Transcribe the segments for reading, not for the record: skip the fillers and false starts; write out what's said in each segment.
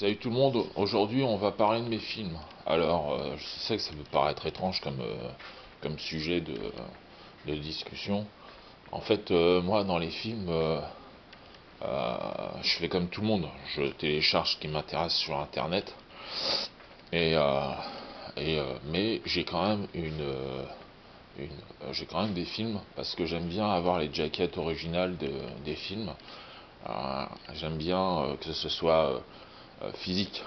Salut tout le monde, aujourd'hui on va parler de mes films. Alors je sais que ça peut paraître étrange comme sujet de discussion. En fait moi dans les films je fais comme tout le monde. Je télécharge ce qui m'intéresse sur internet. Et, euh, mais j'ai quand même j'ai quand même des films parce que j'aime bien avoir les jackets originales des films. J'aime bien que ce soit physique.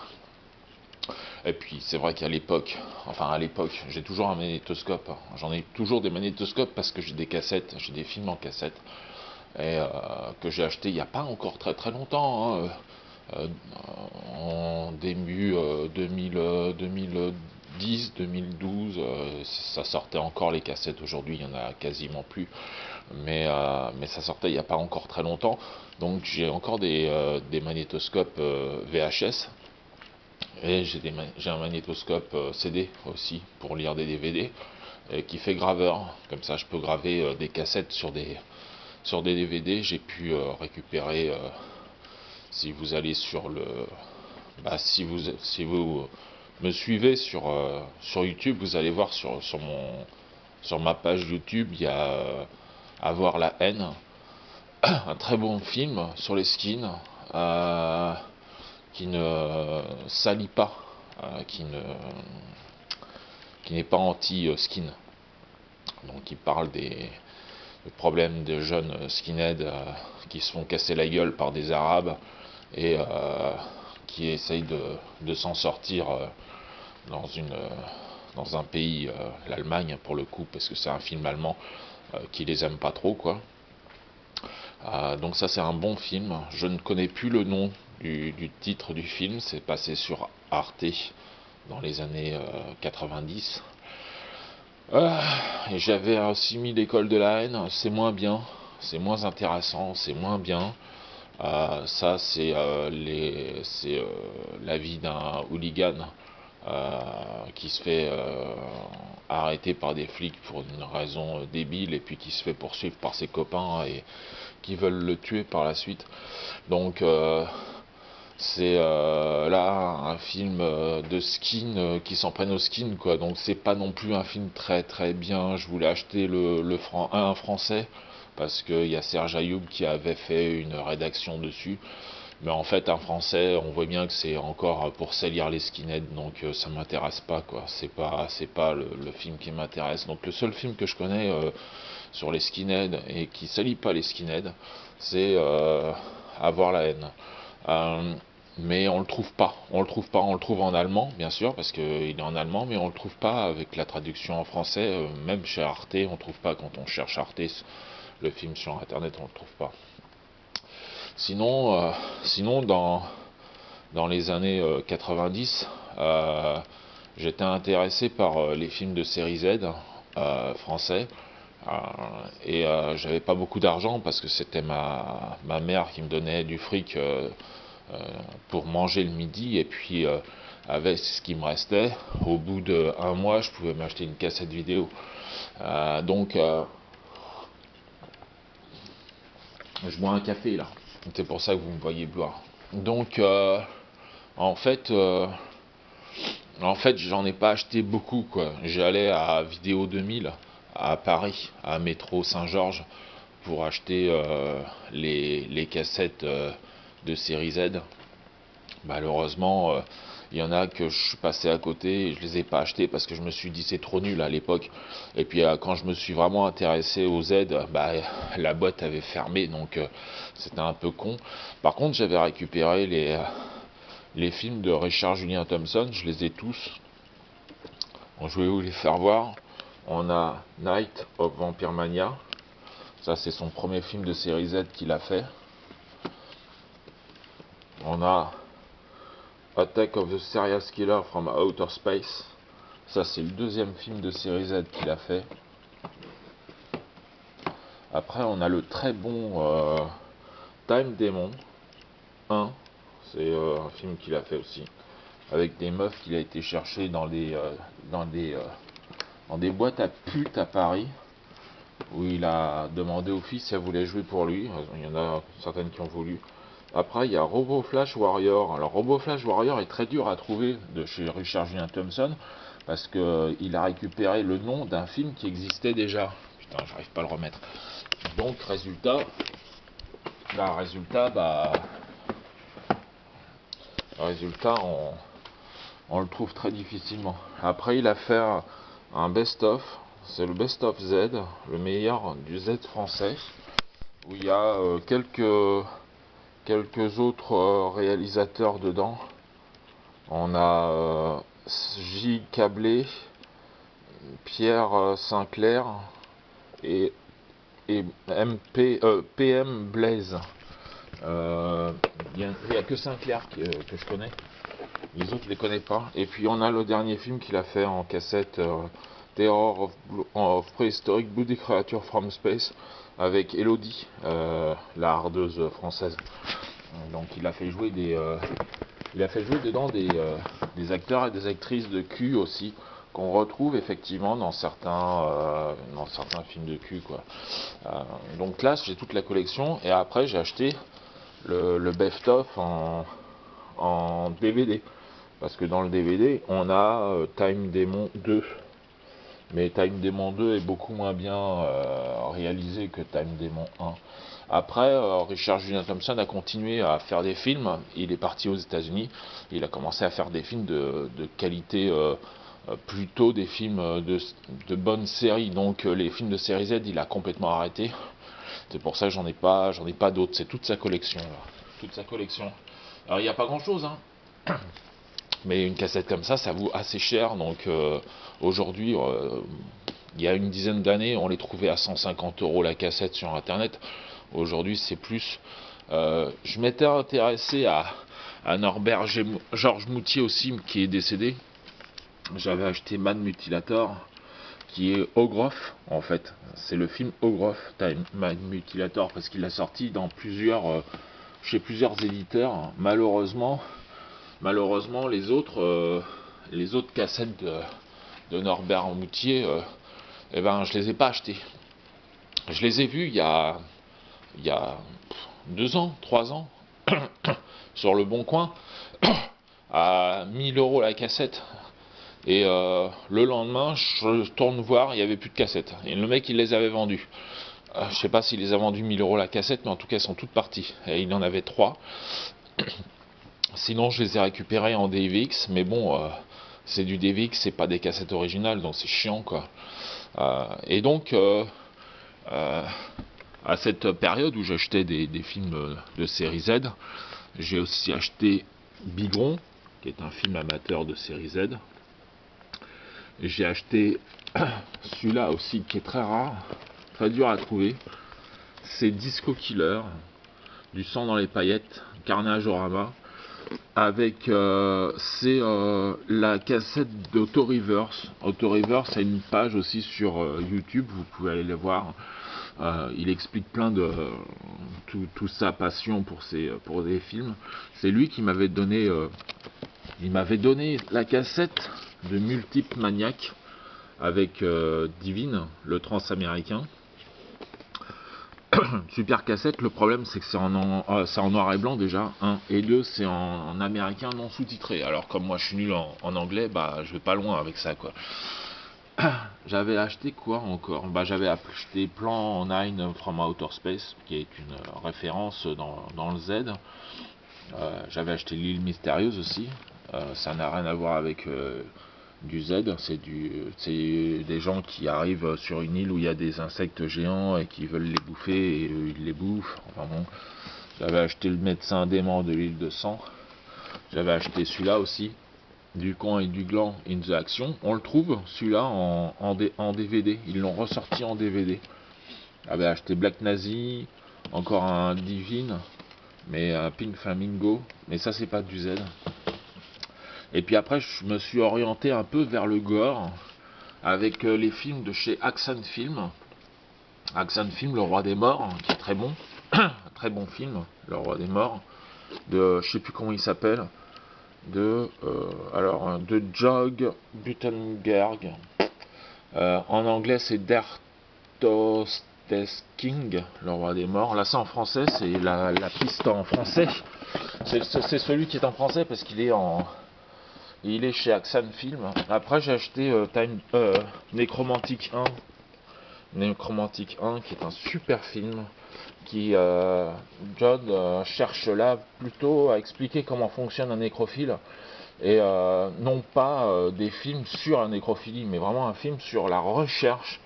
Et puis c'est vrai qu'à l'époque, enfin à l'époque, j'ai toujours un magnétoscope. J'en ai toujours des magnétoscopes parce que j'ai des cassettes, j'ai des films en cassette et que j'ai acheté il n'y a pas encore très très longtemps, hein, euh, en début 2010, 2012, ça sortait encore les cassettes. Aujourd'hui, il y en a quasiment plus, mais ça sortait il n'y a pas encore très longtemps. Donc j'ai encore des magnétoscopes VHS. Et j'ai un magnétoscope CD aussi pour lire des DVD qui fait graveur. Comme ça, je peux graver des cassettes sur des DVD. J'ai pu récupérer, si vous allez sur le. Bah, si vous me suivez sur YouTube, vous allez voir sur ma page YouTube, il y a Avoir la haine, un très bon film sur les skins. Qui ne salit pas, qui n'est pas anti-skin. Donc il parle des problèmes de jeunes skinheads qui se font casser la gueule par des Arabes et qui essayent de s'en sortir dans, dans un pays, l'Allemagne pour le coup, parce que c'est un film allemand qui les aime pas trop, quoi. Donc ça c'est un bon film. Je ne connais plus le nom du titre du film. C'est passé sur Arte dans les années 90. Et j'avais aussi mis l'école de la haine. C'est moins bien. C'est moins intéressant. C'est moins bien. Ça c'est la vie d'un hooligan qui se fait arrêter par des flics pour une raison débile et puis qui se fait poursuivre par ses copains et qui veulent le tuer par la suite. Donc c'est là un film de skin qui s'en prennent au skin, quoi. Donc c'est pas non plus un film très très bien. Je voulais acheter un français parce qu'il y a Serge Ayoub qui avait fait une rédaction dessus. Mais en fait, un français, on voit bien que c'est encore pour salir les skinheads, donc ça m'intéresse pas, quoi. C'est pas le film qui m'intéresse. Donc le seul film que je connais sur les skinheads et qui salit pas les skinheads, c'est Avoir la haine. Euh, mais on le trouve pas. On le trouve pas. On le trouve en allemand, bien sûr, parce qu'il est en allemand, mais on le trouve pas avec la traduction en français. Même chez Arte, on le trouve pas quand on cherche Arte, le film sur internet, on le trouve pas. Sinon, sinon dans les années 90, j'étais intéressé par les films de série Z français. Et j'avais pas beaucoup d'argent parce que c'était ma mère qui me donnait du fric pour manger le midi. Et puis avec ce qui me restait, au bout d'un mois, je pouvais m'acheter une cassette vidéo. Donc je bois un café là. C'est pour ça que vous me voyez boire. Donc en fait, euh, en fait, j'en ai pas acheté beaucoup, quoi. J'allais à Vidéo 2000 à Paris, à Métro Saint-Georges, pour acheter les cassettes de série Z. Malheureusement, il y en a que je suis passé à côté et je les ai pas achetés parce que je me suis dit c'est trop nul à l'époque. Et puis quand je me suis vraiment intéressé au Z, bah, la boîte avait fermé, donc c'était un peu con. Par contre, j'avais récupéré les films de Richard Julien Thompson, je les ai tous. Bon, je vais vous les faire voir. On a Night of Vampire Mania. Ça, c'est son premier film de série Z qu'il a fait. On a Attack of the Serial Killer from Outer Space. Ça, c'est le deuxième film de série Z qu'il a fait. Après, on a le très bon Time Demon 1. C'est un film qu'il a fait aussi. Avec des meufs qu'il a été chercher dans des boîtes à putes à Paris. Où il a demandé aux filles si elles voulaient jouer pour lui. Il y en a certaines qui ont voulu. Après, il y a Robo Flash Warrior. Alors, Robo Flash Warrior est très dur à trouver de chez Richard Julian Thompson parce que il a récupéré le nom d'un film qui existait déjà. Putain, j'arrive pas à le remettre. Donc, résultat, on le trouve très difficilement. Après, il a fait un best-of. C'est le best-of Z, le meilleur du Z français, où il y a quelques autres réalisateurs dedans. On a J. Cablé, Pierre Sinclair et PM Blaze. Il n'y a que Sinclair que je connais. Les autres, je les connais pas. Et puis on a le dernier film qu'il a fait en cassette, Terror of Prehistoric Bloody Creature from Space, avec Elodie, la hardeuse française. Donc il a fait jouer dedans des acteurs et des actrices de cul aussi, qu'on retrouve effectivement dans certains films de cul, quoi. Donc là, j'ai toute la collection, et après j'ai acheté le best-of en DVD. Parce que dans le DVD, on a Time Demon 2. Mais Time Demon 2 est beaucoup moins bien réalisé que Time Demon 1. Après, Richard Julian Thompson a continué à faire des films. Il est parti aux États-Unis. Il a commencé à faire des films de qualité, plutôt des films de bonnes séries. Donc les films de série Z, il a complètement arrêté. C'est pour ça que j'en ai pas d'autres. C'est toute sa collection, là. Toute sa collection. Alors il n'y a pas grand-chose, hein. Mais une cassette comme ça vaut assez cher. Donc aujourd'hui, il y a une dizaine d'années, on les trouvait à 150 € la cassette sur Internet. Aujourd'hui, c'est plus. Je m'étais intéressé à Norbert Georges Moutier aussi, qui est décédé. J'avais acheté Man Mutilator, qui est Ogroff, en fait. C'est le film Ogroff, Man Mutilator, parce qu'il l'a sorti dans chez plusieurs éditeurs. Malheureusement, les autres cassettes de Norbert Moutier, je les ai pas achetées. Je les ai vues il y a 2 ans, 3 ans, sur le Bon Coin, à 1000 € la cassette. Et le lendemain, je tourne voir, il n'y avait plus de cassettes. Et le mec, il les avait vendues. Je sais pas s'il les a vendues 1000 € la cassette, mais en tout cas, elles sont toutes parties. Et il en avait 3. Sinon, je les ai récupérés en DVX, mais bon, c'est du DVX, c'est pas des cassettes originales, donc c'est chiant, quoi. Et donc, à cette période où j'achetais des films de série Z, j'ai aussi acheté Bigron, qui est un film amateur de série Z. Et j'ai acheté celui-là aussi, qui est très rare, très dur à trouver. C'est Disco Killer, du sang dans les paillettes, Carnageorama. Avec c'est la cassette d'Auto-Reverse. Auto-Reverse a une page aussi sur YouTube, vous pouvez aller le voir. Il explique plein de toute sa passion pour des films. C'est lui qui m'avait donné la cassette de Multiple Maniac avec Divine, le transaméricain. Super cassette. Le problème, c'est que c'est en noir et blanc déjà, 1, et 2, c'est en américain non sous-titré. Alors comme moi je suis nul en anglais, je vais pas loin avec ça, quoi. J'avais acheté quoi encore? J'avais acheté Plan 9 from Outer Space, qui est une référence dans le Z. J'avais acheté L'île mystérieuse aussi. Ça n'a rien à voir avec du Z, c'est des gens qui arrivent sur une île où il y a des insectes géants et qui veulent les bouffer, et ils les bouffent. Enfin bon. J'avais acheté Le médecin dément de l'île de sang. J'avais acheté celui-là aussi, Du Camp et du Gland in the Action. On le trouve celui-là en DVD. Ils l'ont ressorti en DVD. J'avais acheté Black Nazi, encore un Divine, mais un Pink Flamingo, mais ça c'est pas du Z. Et puis après, je me suis orienté un peu vers le gore, avec les films de chez Axan Film. Axan Film, Le Roi des Morts, qui est très bon. Un très bon film, Le Roi des Morts. Je sais plus comment il s'appelle. De Jog Butenberg. En anglais, c'est Der Death King, le roi des morts. Là, c'est en français, c'est la piste en français. C'est celui qui est en français parce qu'il est il est chez Axan Film. Après, j'ai acheté Necromantic 1. Necromantic 1, qui est un super film. John cherche là plutôt à expliquer comment fonctionne un nécrophile. Et non pas des films sur la nécrophilie, mais vraiment un film sur la recherche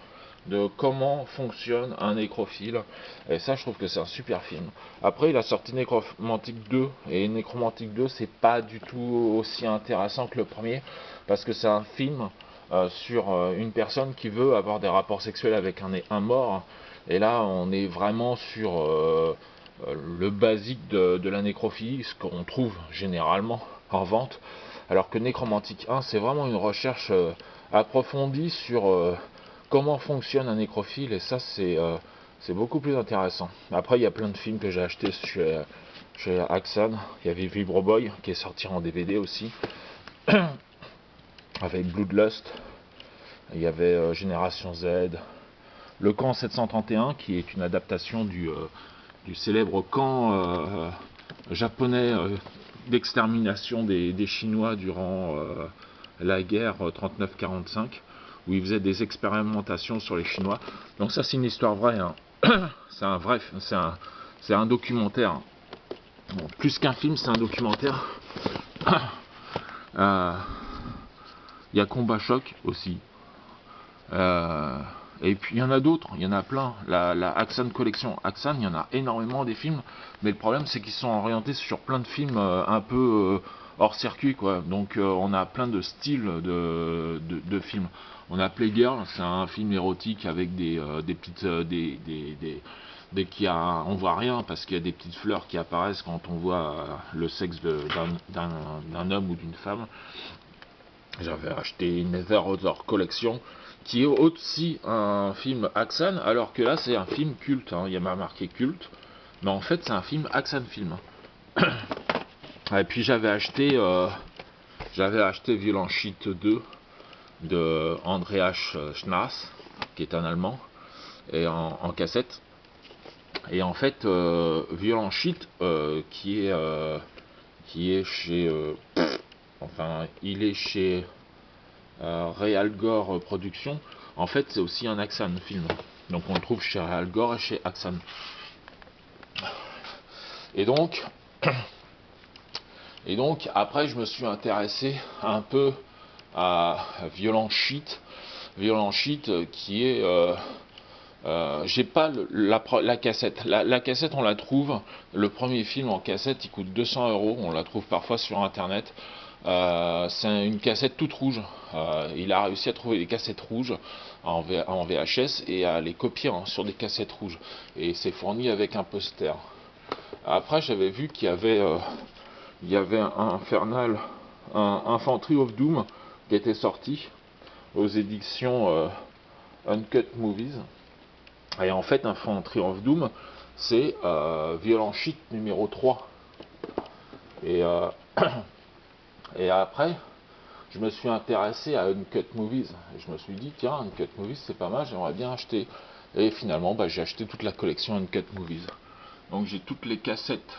de comment fonctionne un nécrophile. Et ça, je trouve que c'est un super film. Après, il a sorti Necromantic 2, et Necromantic 2, c'est pas du tout aussi intéressant que le premier, parce que c'est un film sur une personne qui veut avoir des rapports sexuels avec un mort. Et là, on est vraiment sur le basique de la nécrophilie, ce qu'on trouve généralement en vente. Alors que Necromantic 1, c'est vraiment une recherche approfondie sur comment fonctionne un nécrophile, et ça, c'est beaucoup plus intéressant. Après, il y a plein de films que j'ai achetés chez Axan. Il y avait Vibro Boy, qui est sorti en DVD aussi, avec Bloodlust. Il y avait Génération Z, Le Camp 731, qui est une adaptation du célèbre camp japonais d'extermination des Chinois durant la guerre 39-45, où ils faisaient des expérimentations sur les Chinois. Donc ça, c'est une histoire vraie, hein. C'est un documentaire. Bon, plus qu'un film, c'est un documentaire. Il y a Combat Choc aussi. Et puis il y en a d'autres, il y en a plein. La Axan Collection, Axan, il y en a énormément des films, mais le problème c'est qu'ils sont orientés sur plein de films un peu hors circuit, quoi. Donc on a plein de styles de films. On a Playgirl, c'est un film érotique avec des petites on voit rien parce qu'il y a des petites fleurs qui apparaissent quand on voit le sexe d'un homme ou d'une femme. J'avais acheté Nether Other Collection, qui est aussi un film Axan, alors que là c'est un film culte, hein. Il y a marqué culte, mais en fait c'est un film Axan Film. Et puis j'avais acheté Violent Shit 2 de Andreas Schnaas, qui est un Allemand, et en cassette. Et en fait, Violent Shit, qui est chez... il est chez Real Gore Productions. En fait, c'est aussi un Axan film. Donc on le trouve chez Real Gore et chez Axan. Et donc, après, je me suis intéressé un peu à Violent Shit. Violent Shit qui est... j'ai pas la cassette. La cassette, on la trouve. Le premier film en cassette, il coûte 200 €. On la trouve parfois sur internet. C'est une cassette toute rouge. Il a réussi à trouver des cassettes rouges en VHS et à les copier sur des cassettes rouges. Et c'est fourni avec un poster. Après, j'avais vu qu'il y avait un Infernal, un Infantry of Doom qui était sorti aux éditions Uncut Movies. Et en fait, Infantry of Doom, c'est Violent Shit numéro 3. Et, et après, je me suis intéressé à Uncut Movies. Et je me suis dit, tiens, Uncut Movies, c'est pas mal, j'aimerais bien acheter. Et finalement, j'ai acheté toute la collection Uncut Movies. Donc j'ai toutes les cassettes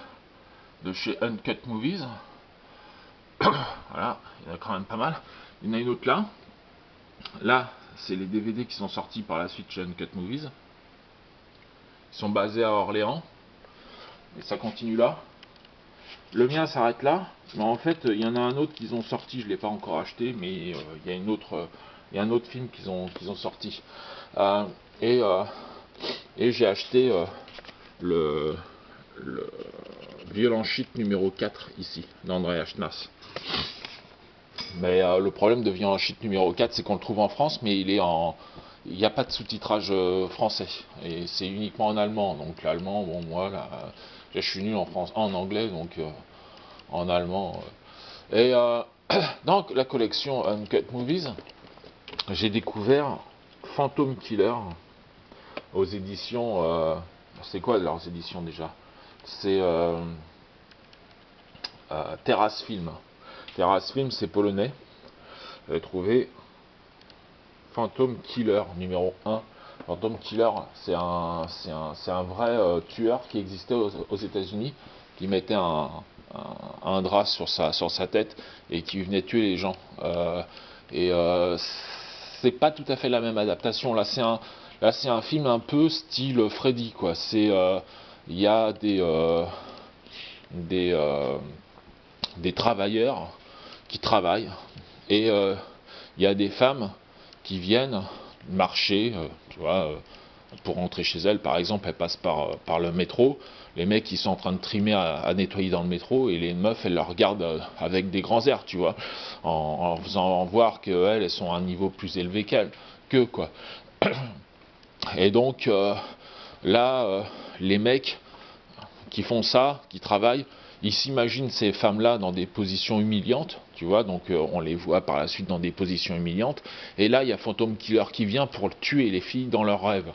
de chez Uncut Movies. Voilà, il y en a quand même pas mal. Il y en a une autre là. Là, c'est les DVD qui sont sortis par la suite chez Uncut Movies. Ils sont basés à Orléans. Et ça continue là. Le mien s'arrête là. Mais en fait, il y en a un autre qu'ils ont sorti. Je ne l'ai pas encore acheté. Mais il y a un autre film qu'ils ont sorti. Et j'ai acheté le Violent Shit numéro 4 ici, d'Andreas Schnaas. Mais le problème de Violent Shit numéro 4, c'est qu'on le trouve en France, mais il n'y a pas de sous-titrage français. Et c'est uniquement en allemand. Donc l'allemand, bon, moi, là, je suis nul en anglais, donc en allemand. Et dans la collection Uncut Movies, j'ai découvert Phantom Killer aux éditions... c'est quoi leurs éditions déjà? C'est Terrace Film. Terrace Film, c'est polonais. J'avais trouvé Phantom Killer numéro 1 Phantom Killer, c'est un vrai tueur qui existait aux États-Unis, qui mettait un drap sur sa tête et qui venait tuer les gens. Et c'est pas tout à fait la même adaptation. Là, c'est un film un peu style Freddy, quoi. Il y a des, euh, des travailleurs qui travaillent et il y a des femmes qui viennent marcher, tu vois, pour rentrer chez elles. Par exemple, elles passent par le métro. Les mecs, ils sont en train de trimer à nettoyer dans le métro et les meufs, elles leur regardent avec des grands airs, tu vois, en faisant voir qu'elles, elles sont à un niveau plus élevé qu'eux, quoi. Et donc, là, les mecs qui font ça, qui travaillent, ils s'imaginent ces femmes-là dans des positions humiliantes, tu vois, donc on les voit par la suite dans des positions humiliantes, et là il y a Phantom Killer qui vient pour tuer les filles dans leurs rêves.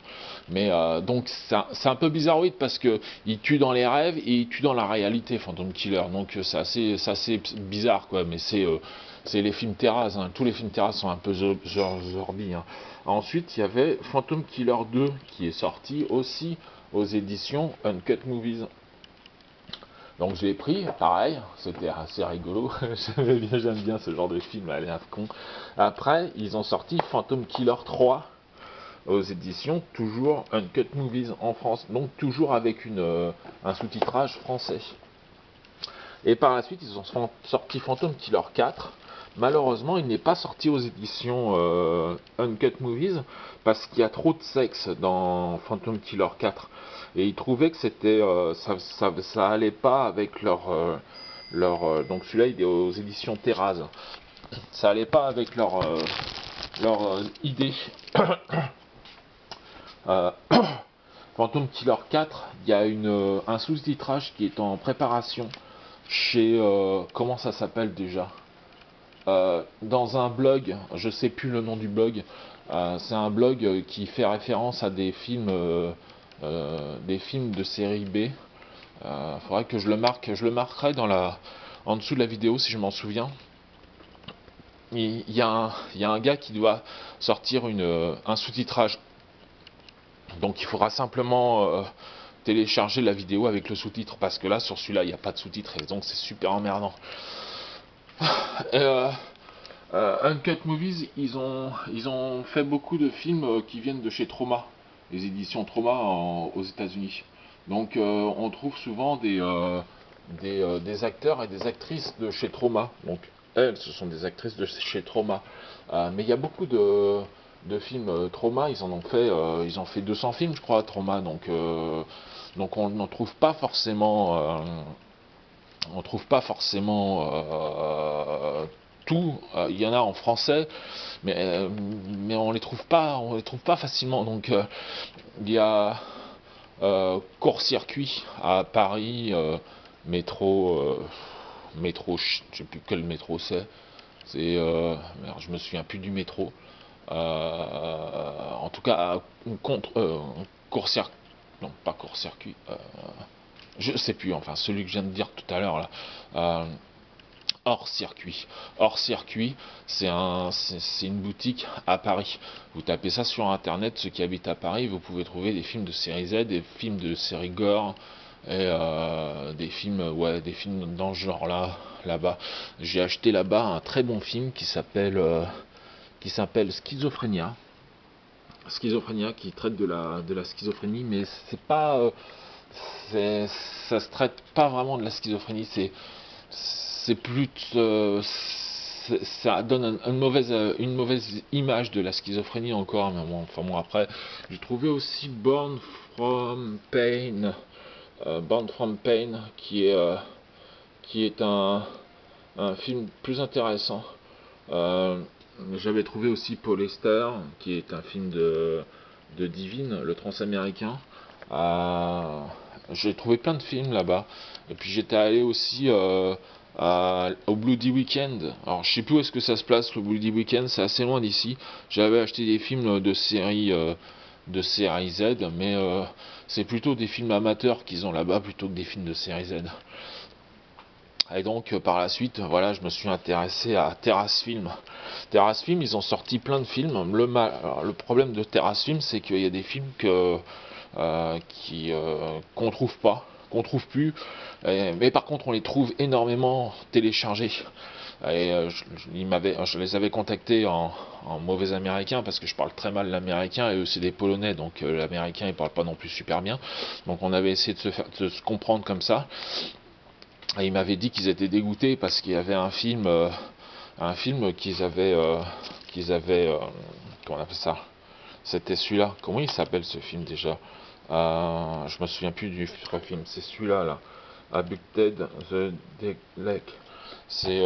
Mais donc c'est un peu bizarroïde parce que il tue dans les rêves et il tue dans la réalité, Phantom Killer, donc c'est assez bizarre, quoi, mais c'est les films terrasses, hein. Tous les films terrasses sont un peu zorbi, hein. Ensuite il y avait Phantom Killer 2 qui est sorti aussi aux éditions Uncut Movies. Donc je l'ai pris, pareil, c'était assez rigolo, j'aime bien ce genre de film, allez à con. Après, ils ont sorti Phantom Killer 3 aux éditions, toujours Uncut Movies en France, donc toujours avec un sous-titrage français. Et par la suite, ils ont sorti Phantom Killer 4. Malheureusement, il n'est pas sorti aux éditions Uncut Movies parce qu'il y a trop de sexe dans Phantom Killer 4. Et ils trouvaient que ça allait pas avec donc celui-là, il est aux éditions Terraz. Ça allait pas avec leur idée. Euh, Phantom Killer 4, il y a un sous-titrage qui est en préparation chez comment ça s'appelle déjà, dans un blog, je sais plus le nom du blog, c'est un blog qui fait référence à des films de série B. Faudrait que je le marque, je le marquerai en dessous de la vidéo si je m'en souviens. Il y a un gars qui doit sortir un sous-titrage, donc il faudra simplement télécharger la vidéo avec le sous-titre, parce que là sur celui-là il n'y a pas de sous-titre et donc c'est super emmerdant. Uncut Movies, ils ont fait beaucoup de films qui viennent de chez Troma, les éditions Troma aux États-Unis. Donc on trouve souvent des acteurs et des actrices de chez Troma. Donc elles, ce sont des actrices de chez Troma. Mais il y a beaucoup de films Troma, ils ont fait 200 films, je crois, Troma. Donc on n'en trouve pas forcément. On trouve pas forcément tout. Il y en a en français, mais on les trouve pas facilement. Donc il y a court-circuit à Paris, métro, je sais plus quel métro c'est. Merde, je me souviens plus du métro. En tout cas, court-circuit, non pas court-circuit. Je sais plus, enfin celui que je viens de dire tout à l'heure là. Hors circuit. Hors circuit, c'est une boutique à Paris. Vous tapez ça sur internet, ceux qui habitent à Paris, vous pouvez trouver des films de série Z, des films de série gore, et des films dans ce genre là-bas. J'ai acheté là-bas un très bon film qui s'appelle Schizophrénia. Schizophrénia, qui traite de la schizophrénie, mais c'est pas ça se traite pas vraiment de la schizophrénie, c'est plus ça donne une mauvaise image de la schizophrénie encore, mais bon, enfin bon, après j'ai trouvé aussi Born from Pain qui est un film plus intéressant. J'avais trouvé aussi Polyester, qui est un film de Divine, le transaméricain. J'ai trouvé plein de films là-bas. Et puis j'étais allé aussi au Bloody Weekend. Alors je sais plus où est-ce que ça se place, le Bloody Weekend, c'est assez loin d'ici. J'avais acheté des films de série Z, mais c'est plutôt des films amateurs qu'ils ont là-bas plutôt que des films de série Z. Et donc par la suite, voilà, je me suis intéressé à Terrace Film. Terrace Film, ils ont sorti plein de films. Alors, le problème de Terrace Film, c'est qu'il y a des films qu'on trouve pas, qu'on trouve plus, mais par contre on les trouve énormément téléchargés. Et je les avais contactés en mauvais américain parce que je parle très mal l'américain et eux c'est des polonais, donc l'américain il parle pas non plus super bien. Donc on avait essayé de se comprendre comme ça. Et ils m'avaient dit qu'ils étaient dégoûtés parce qu'il y avait un film comment on appelle ça? C'était celui-là. Comment il s'appelle ce film déjà? Je me souviens plus du film. C'est celui-là là. Abducted the Lake. C'est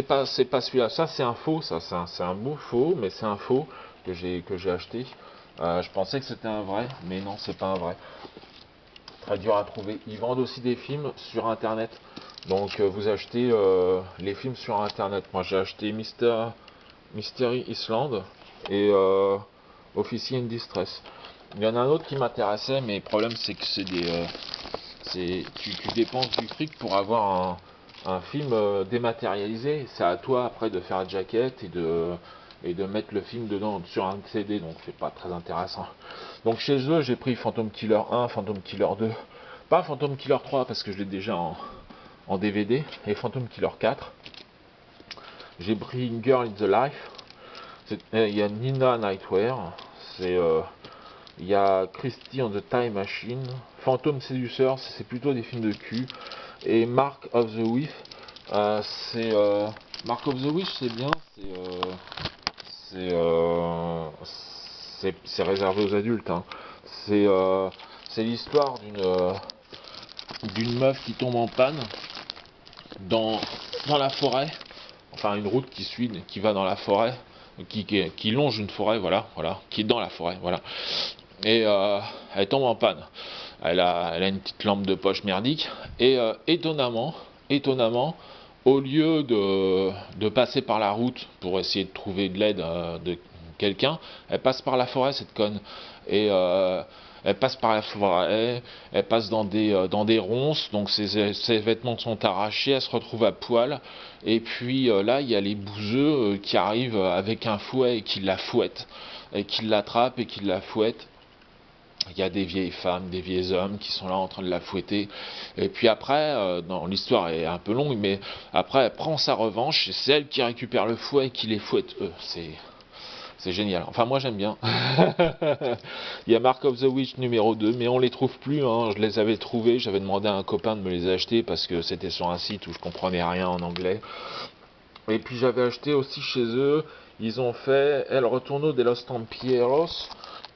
pas celui-là. Ça c'est un faux. Ça c'est un beau faux, mais c'est un faux que j'ai acheté. Je pensais que c'était un vrai, mais non, c'est pas un vrai. Très dur à trouver. Ils vendent aussi des films sur internet. Donc vous achetez les films sur internet. Moi j'ai acheté Mystery Island et Officier in Distress. Il y en a un autre qui m'intéressait, mais le problème c'est que tu dépenses du fric pour avoir un film dématérialisé. C'est à toi après de faire la jaquette et de mettre le film dedans sur un CD, donc c'est pas très intéressant. Donc chez eux j'ai pris Phantom Killer 1, Phantom Killer 2, pas Phantom Killer 3 parce que je l'ai déjà en DVD, et Phantom Killer 4. J'ai pris Une Girl in the Life. Il y a Nina Nightwear. Il y a Christie on the Time Machine. Phantom Seducer, c'est plutôt des films de cul. Et Mark of the Witch. Mark of the Witch, c'est bien. C'est réservé aux adultes. Hein. C'est l'histoire d'une meuf qui tombe en panne dans la forêt, enfin une route qui va dans la forêt, qui longe une forêt, voilà, qui est dans la forêt, voilà, et elle tombe en panne. Elle a une petite lampe de poche merdique, et étonnamment, au lieu de passer par la route pour essayer de trouver de l'aide de quelqu'un, elle passe par la forêt, cette conne, et elle passe par la forêt, elle passe dans des ronces, donc ses vêtements sont arrachés, elle se retrouve à poil, et puis là il y a les bouseux qui arrivent avec un fouet et qui la fouettent, et qui l'attrapent et qui la fouettent. Il y a des vieilles femmes, des vieux hommes qui sont là en train de la fouetter. Et puis après, l'histoire est un peu longue, mais après elle prend sa revanche, et c'est elle qui récupère le fouet et qui les fouette eux. C'est génial. Enfin, moi j'aime bien. Il y a Mark of the Witch numéro 2, mais on les trouve plus. Hein. Je les avais trouvés. J'avais demandé à un copain de me les acheter parce que c'était sur un site où je comprenais rien en anglais. Et puis j'avais acheté aussi chez eux. Ils ont fait El Retorno de los Tampieros,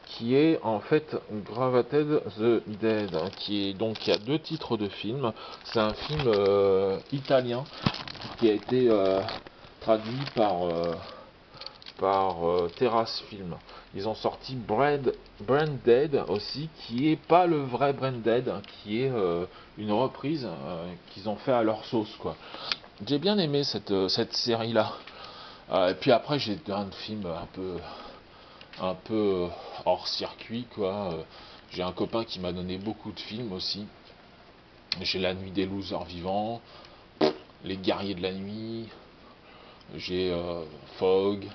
qui est en fait Gravated the Dead, hein, il y a deux titres de film. C'est un film italien qui a été traduit par Terrace Film. Ils ont sorti Branded aussi, qui est pas le vrai Branded, hein, qui est une reprise qu'ils ont fait à leur sauce, quoi. J'ai bien aimé cette série-là. Et puis après, j'ai un film un peu hors circuit, quoi. J'ai un copain qui m'a donné beaucoup de films aussi. J'ai La Nuit des Losers Vivants, Les Guerriers de la Nuit, j'ai Fog,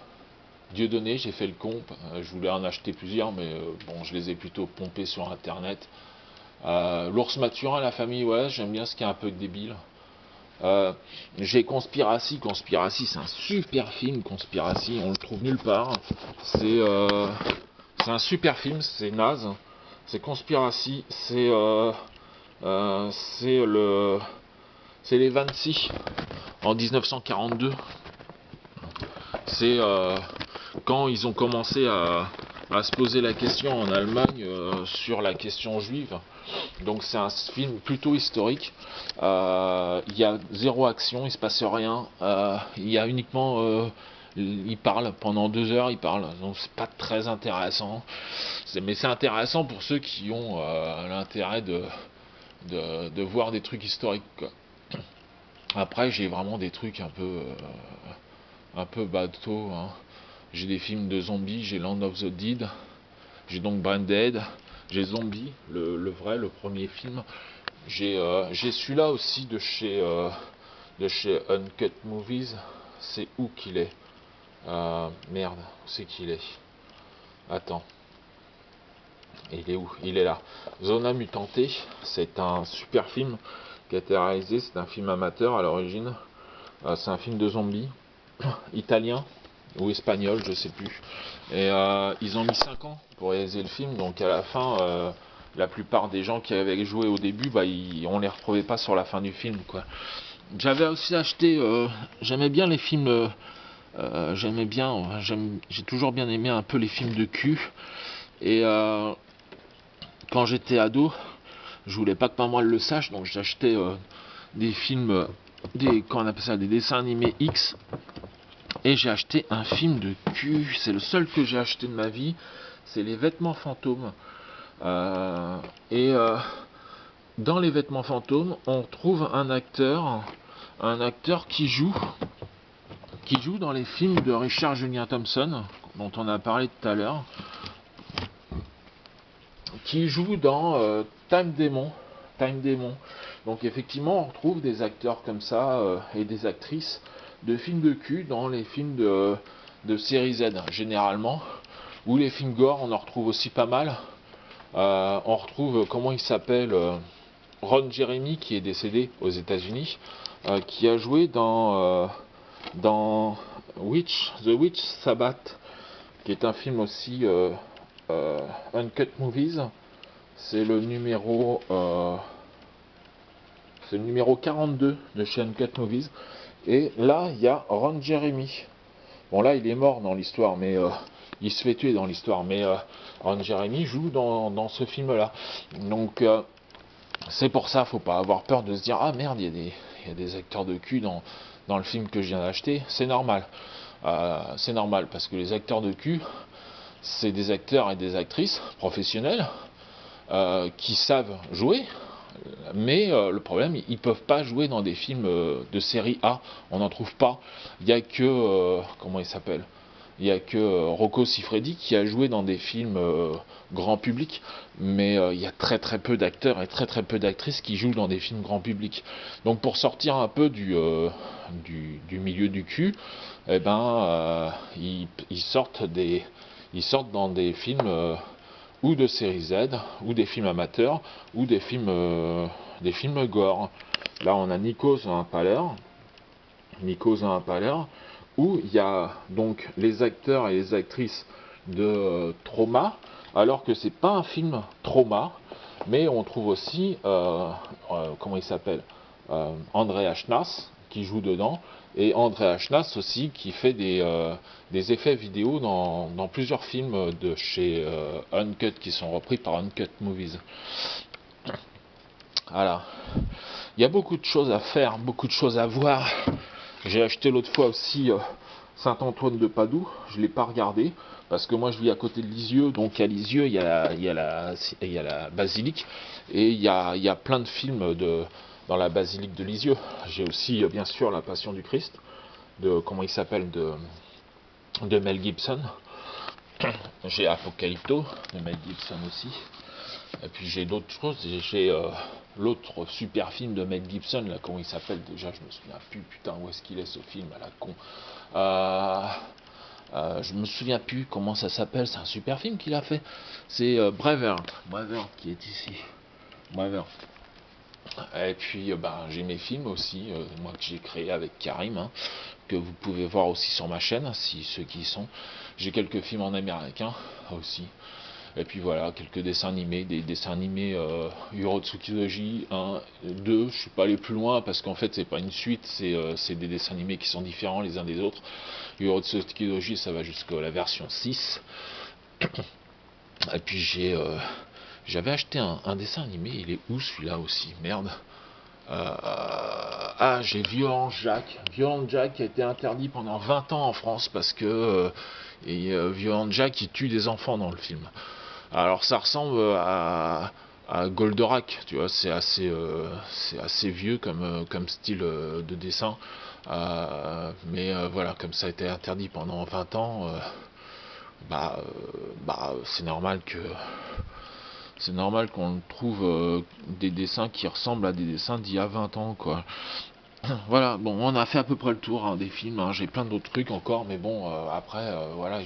Dieudonné, j'ai fait le comp. Je voulais en acheter plusieurs, mais bon, je les ai plutôt pompés sur internet. L'Ours Maturin, La Famille, ouais, j'aime bien ce qui est un peu débile. J'ai Conspiracy, c'est un super film, Conspiracy, on le trouve nulle part. C'est un super film, c'est naze. C'est Conspiracy, c'est les 26 en 1942. C'est quand ils ont commencé à se poser la question en Allemagne sur la question juive. Donc c'est un film plutôt historique. Il y a zéro action, il se passe rien. Il y a uniquement il parle pendant 2 heures, il parle. Donc c'est pas très intéressant. Mais c'est intéressant pour ceux qui ont l'intérêt de voir des trucs historiques, quoi. Après j'ai vraiment des trucs un peu bateau, hein. J'ai des films de zombies, j'ai Land of the Dead, j'ai donc Branded, j'ai Zombie, le vrai, le premier film. J'ai celui-là aussi de chez Uncut Movies, c'est où qu'il est? Merde, où c'est qu'il est? Attends. Il est où? Il est là. Zona Mutante, c'est un super film qui a été réalisé. C'est un film amateur à l'origine. C'est un film de zombies, italien ou espagnol, je sais plus. Et ils ont mis 5 ans pour réaliser le film. Donc à la fin, la plupart des gens qui avaient joué au début, on les retrouvait pas sur la fin du film, quoi. J'avais aussi acheté. J'aimais bien les films. J'ai toujours bien aimé un peu les films de cul. Et quand j'étais ado, je voulais pas que maman le sache, donc j'achetais des films, quand on appelle ça, des dessins animés X, et j'ai acheté un film de cul. C'est le seul que j'ai acheté de ma vie. C'est Les Vêtements Fantômes. Et dans Les Vêtements Fantômes, on trouve un acteur qui joue dans les films de Richard Julien Thompson, dont on a parlé tout à l'heure, qui joue dans Time Demon. Donc effectivement, on retrouve des acteurs comme ça et des actrices de films de cul dans les films de série Z généralement, ou les films gore, on en retrouve aussi pas mal. On retrouve, comment il s'appelle, Ron Jeremy, qui est décédé aux États-Unis, qui a joué dans The Witch Sabbath, qui est un film aussi Uncut Movies. C'est le numéro 42 de chez Uncut Movies. Et là, il y a Ron Jeremy. Bon, là, il est mort dans l'histoire, mais il se fait tuer dans l'histoire. Mais Ron Jeremy joue dans ce film-là. Donc, c'est pour ça, faut pas avoir peur de se dire, ah merde, il y a des acteurs de cul dans le film que je viens d'acheter. C'est normal. C'est normal, parce que les acteurs de cul, c'est des acteurs et des actrices professionnels qui savent jouer, mais le problème, ils peuvent pas jouer dans des films de série A. On n'en trouve pas. Il y a que comment il s'appelle? Il y a que Rocco Siffredi qui a joué dans des films grand public, mais il y a très très peu d'acteurs et très très peu d'actrices qui jouent dans des films grand public. Donc pour sortir un peu du milieu du cul, eh ben ils sortent dans des films ou de série Z, ou des films amateurs, ou des films gore. Là, on a Nikos Impaler, où il y a donc les acteurs et les actrices de Trauma, alors que c'est pas un film Trauma, mais on trouve aussi, comment il s'appelle, André Ashnas, qui joue dedans, et André Ashnas aussi qui fait des effets vidéo dans plusieurs films de chez Uncut qui sont repris par Uncut Movies. Voilà. Il y a beaucoup de choses à faire, beaucoup de choses à voir. J'ai acheté l'autre fois aussi Saint-Antoine de Padoue, je ne l'ai pas regardé, parce que moi je vis à côté de Lisieux, donc à Lisieux il y a la basilique, et il y a plein de films dans la basilique de Lisieux. J'ai aussi bien sûr La Passion du Christ, comment il s'appelle, de Mel Gibson. J'ai Apocalypto de Mel Gibson aussi. Et puis j'ai d'autres choses, j'ai l'autre super film de Mel Gibson, là, comment il s'appelle déjà, je me souviens plus, putain, où est-ce qu'il est ce film à la con. Je me souviens plus comment ça s'appelle, c'est un super film qu'il a fait. C'est Braveheart qui est ici. Braveheart. Et puis j'ai mes films aussi, moi que j'ai créé avec Karim, hein, que vous pouvez voir aussi sur ma chaîne, si ceux qui y sont. J'ai quelques films en américain aussi. Et puis voilà, quelques dessins animés, des dessins animés Urotsukidoji 1, 2, je suis pas allé plus loin parce qu'en fait c'est pas une suite, c'est des dessins animés qui sont différents les uns des autres. Urotsukidoji ça va jusqu'à la version 6. Et puis j'avais acheté un dessin animé, il est où celui-là aussi, merde. J'ai Violent Jack. Violent Jack qui a été interdit pendant 20 ans en France parce que Violent Jack il tue des enfants dans le film. Alors ça ressemble à Goldorak, tu vois, c'est assez vieux comme style de dessin. Mais voilà, comme ça a été interdit pendant 20 ans, c'est normal qu'on trouve des dessins qui ressemblent à des dessins d'il y a 20 ans, quoi. Voilà, bon, on a fait à peu près le tour, hein, des films, hein. J'ai plein d'autres trucs encore, mais bon, après, voilà.